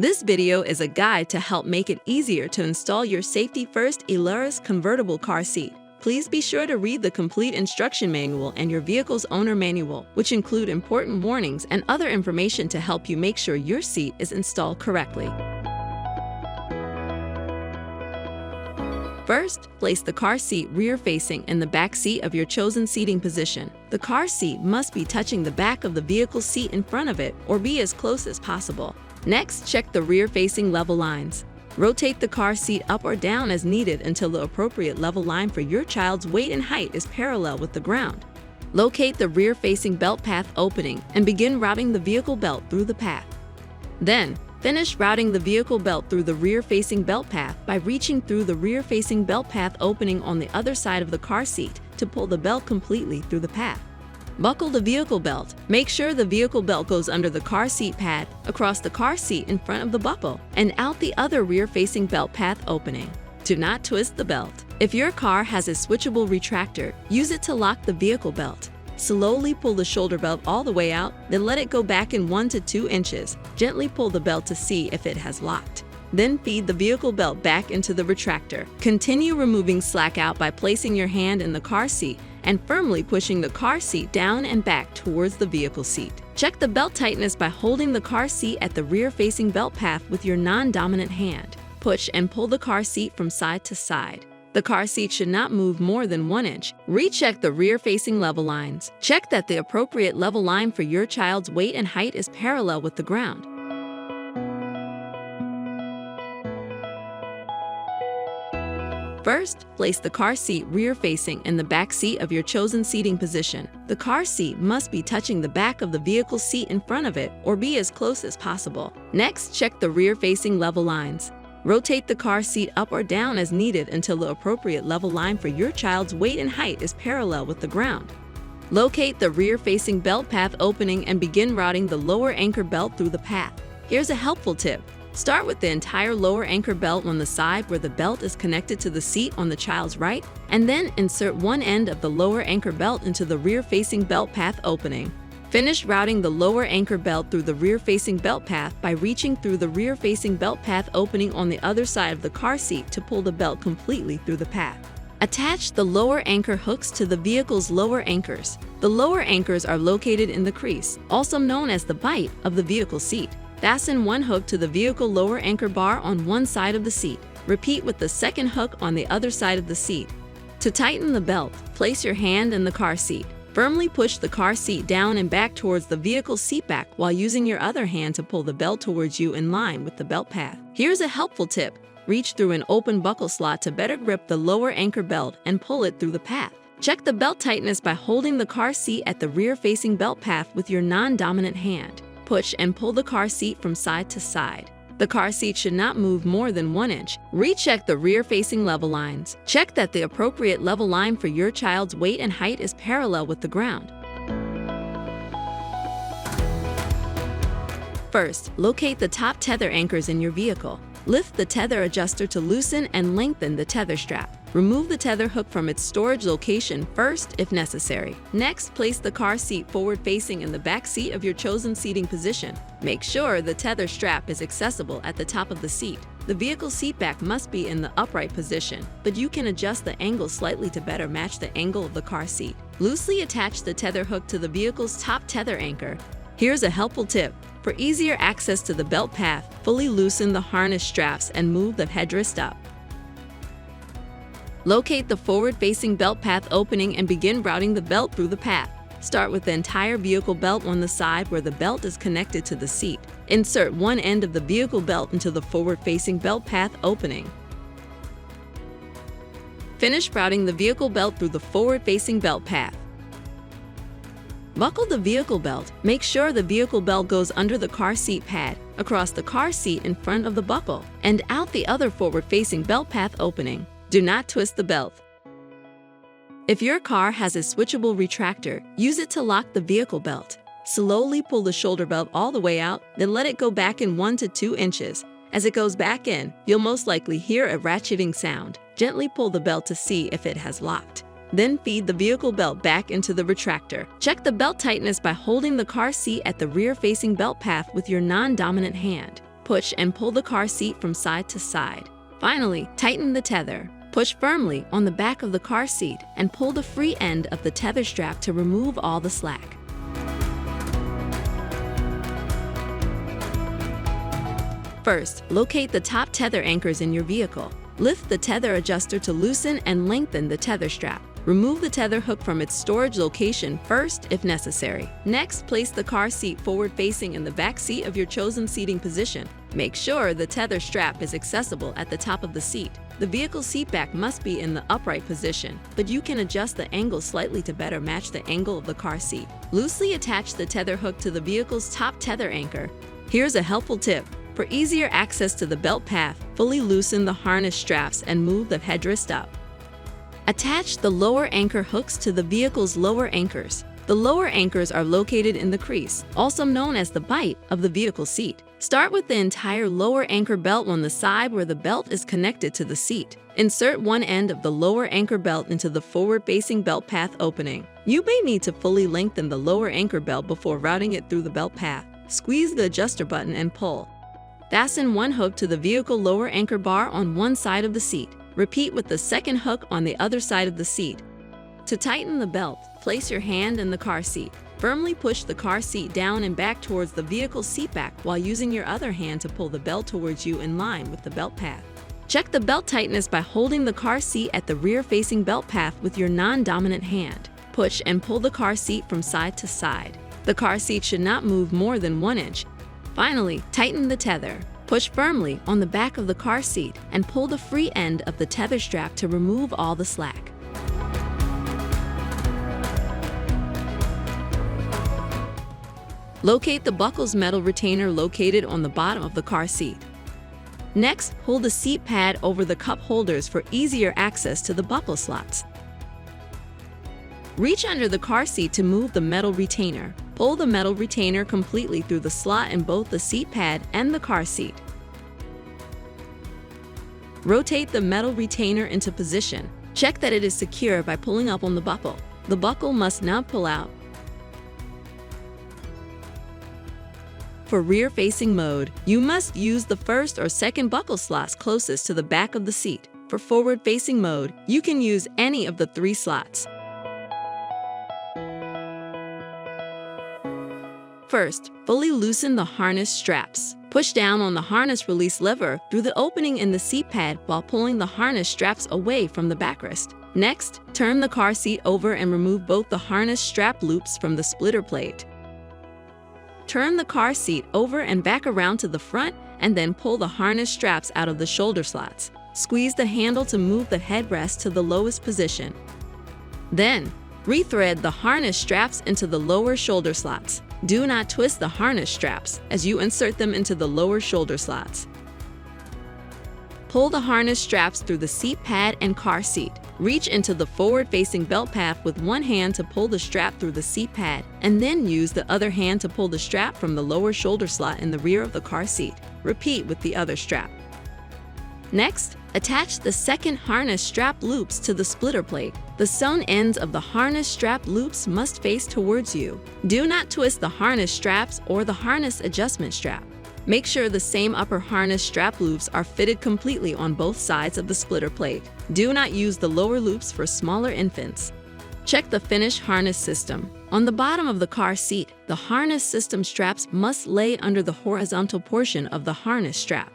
This video is a guide to help make it easier to install your safety-first Ellaris Convertible Car Seat. Please be sure to read the complete instruction manual and your vehicle's owner manual, which include important warnings and other information to help you make sure your seat is installed correctly. First, place the car seat rear-facing in the back seat of your chosen seating position. The car seat must be touching the back of the vehicle's seat in front of it or be as close as possible. Next, check the rear-facing level lines. Rotate the car seat up or down as needed until the appropriate level line for your child's weight and height is parallel with the ground. Locate the rear-facing belt path opening and begin routing the vehicle belt through the path. Then, finish routing the vehicle belt through the rear-facing belt path by reaching through the rear-facing belt path opening on the other side of the car seat to pull the belt completely through the path. Buckle the vehicle belt. Make sure the vehicle belt goes under the car seat pad, across the car seat in front of the buckle, and out the other rear-facing belt path opening. Do not twist the belt. If your car has a switchable retractor, use it to lock the vehicle belt. Slowly pull the shoulder belt all the way out, then let it go back in 1 to 2 inches. Gently pull the belt to see if it has locked. Then feed the vehicle belt back into the retractor. Continue removing slack out by placing your hand in the car seat and firmly pushing the car seat down and back towards the vehicle seat. Check the belt tightness by holding the car seat at the rear-facing belt path with your non-dominant hand. Push and pull the car seat from side to side. The car seat should not move more than 1 inch. Recheck the rear-facing level lines. Check that the appropriate level line for your child's weight and height is parallel with the ground. First, place the car seat rear-facing in the back seat of your chosen seating position. The car seat must be touching the back of the vehicle seat in front of it or be as close as possible. Next, check the rear-facing level lines. Rotate the car seat up or down as needed until the appropriate level line for your child's weight and height is parallel with the ground. Locate the rear-facing belt path opening and begin routing the lower anchor belt through the path. Here's a helpful tip. Start with the entire lower anchor belt on the side where the belt is connected to the seat on the child's right, and then insert one end of the lower anchor belt into the rear-facing belt path opening. Finish routing the lower anchor belt through the rear-facing belt path by reaching through the rear-facing belt path opening on the other side of the car seat to pull the belt completely through the path. Attach the lower anchor hooks to the vehicle's lower anchors. The lower anchors are located in the crease, also known as the bite, of the vehicle seat. Fasten one hook to the vehicle lower anchor bar on one side of the seat. Repeat with the second hook on the other side of the seat. To tighten the belt, place your hand in the car seat. Firmly push the car seat down and back towards the vehicle's seat back while using your other hand to pull the belt towards you in line with the belt path. Here's a helpful tip. Reach through an open buckle slot to better grip the lower anchor belt and pull it through the path. Check the belt tightness by holding the car seat at the rear-facing belt path with your non-dominant hand. Push and pull the car seat from side to side. The car seat should not move more than 1 inch. Recheck the rear-facing level lines. Check that the appropriate level line for your child's weight and height is parallel with the ground. First, locate the top tether anchors in your vehicle. Lift the tether adjuster to loosen and lengthen the tether strap. Remove the tether hook from its storage location first if necessary. Next, place the car seat forward-facing in the back seat of your chosen seating position. Make sure the tether strap is accessible at the top of the seat. The vehicle seat back must be in the upright position, but you can adjust the angle slightly to better match the angle of the car seat. Loosely attach the tether hook to the vehicle's top tether anchor. Here's a helpful tip. For easier access to the belt path, fully loosen the harness straps and move the headrest up. Locate the forward-facing belt path opening and begin routing the belt through the path. Start with the entire vehicle belt on the side where the belt is connected to the seat. Insert one end of the vehicle belt into the forward-facing belt path opening. Finish routing the vehicle belt through the forward-facing belt path. Buckle the vehicle belt. Make sure the vehicle belt goes under the car seat pad, across the car seat in front of the buckle, and out the other forward-facing belt path opening. Do not twist the belt. If your car has a switchable retractor, use it to lock the vehicle belt. Slowly pull the shoulder belt all the way out, then let it go back in 1 to 2 inches. As it goes back in, you'll most likely hear a ratcheting sound. Gently pull the belt to see if it has locked. Then feed the vehicle belt back into the retractor. Check the belt tightness by holding the car seat at the rear-facing belt path with your non-dominant hand. push and pull the car seat from side to side. Finally, tighten the tether. Push firmly on the back of the car seat and pull the free end of the tether strap to remove all the slack. First, locate the top tether anchors in your vehicle. Lift the tether adjuster to loosen and lengthen the tether strap. Remove the tether hook from its storage location first if necessary. Next, place the car seat forward-facing in the back seat of your chosen seating position. Make sure the tether strap is accessible at the top of the seat. The vehicle seat back must be in the upright position, but you can adjust the angle slightly to better match the angle of the car seat. Loosely attach the tether hook to the vehicle's top tether anchor. Here's a helpful tip. For easier access to the belt path, fully loosen the harness straps and move the headrest up. Attach the lower anchor hooks to the vehicle's lower anchors. The lower anchors are located in the crease, also known as the bite, of the vehicle seat. Start with the entire lower anchor belt on the side where the belt is connected to the seat. Insert one end of the lower anchor belt into the forward-facing belt path opening. You may need to fully lengthen the lower anchor belt before routing it through the belt path. Squeeze the adjuster button and pull. Fasten one hook to the vehicle lower anchor bar on one side of the seat. Repeat with the second hook on the other side of the seat. To tighten the belt, place your hand in the car seat. Firmly push the car seat down and back towards the vehicle seat back while using your other hand to pull the belt towards you in line with the belt path. Check the belt tightness by holding the car seat at the rear-facing belt path with your non-dominant hand. Push and pull the car seat from side to side. The car seat should not move more than 1 inch. Finally, tighten the tether. Push firmly on the back of the car seat and pull the free end of the tether strap to remove all the slack. Locate the buckle's metal retainer located on the bottom of the car seat. Next, pull the seat pad over the cup holders for easier access to the buckle slots. Reach under the car seat to move the metal retainer. Pull the metal retainer completely through the slot in both the seat pad and the car seat. Rotate the metal retainer into position. Check that it is secure by pulling up on the buckle. The buckle must not pull out. For rear-facing mode, you must use the first or second buckle slots closest to the back of the seat. For forward-facing mode, you can use any of the 3 slots. First, fully loosen the harness straps. Push down on the harness release lever through the opening in the seat pad while pulling the harness straps away from the backrest. Next, turn the car seat over and remove both the harness strap loops from the splitter plate. Turn the car seat over and back around to the front and then pull the harness straps out of the shoulder slots. Squeeze the handle to move the headrest to the lowest position. Then, rethread the harness straps into the lower shoulder slots. Do not twist the harness straps as you insert them into the lower shoulder slots. Pull the harness straps through the seat pad and car seat. Reach into the forward-facing belt path with one hand to pull the strap through the seat pad, and then use the other hand to pull the strap from the lower shoulder slot in the rear of the car seat. Repeat with the other strap. Next, attach the second harness strap loops to the splitter plate. The sewn ends of the harness strap loops must face towards you. Do not twist the harness straps or the harness adjustment strap. Make sure the same upper harness strap loops are fitted completely on both sides of the splitter plate. Do not use the lower loops for smaller infants. Check the finished harness system. On the bottom of the car seat, the harness system straps must lay under the horizontal portion of the harness strap.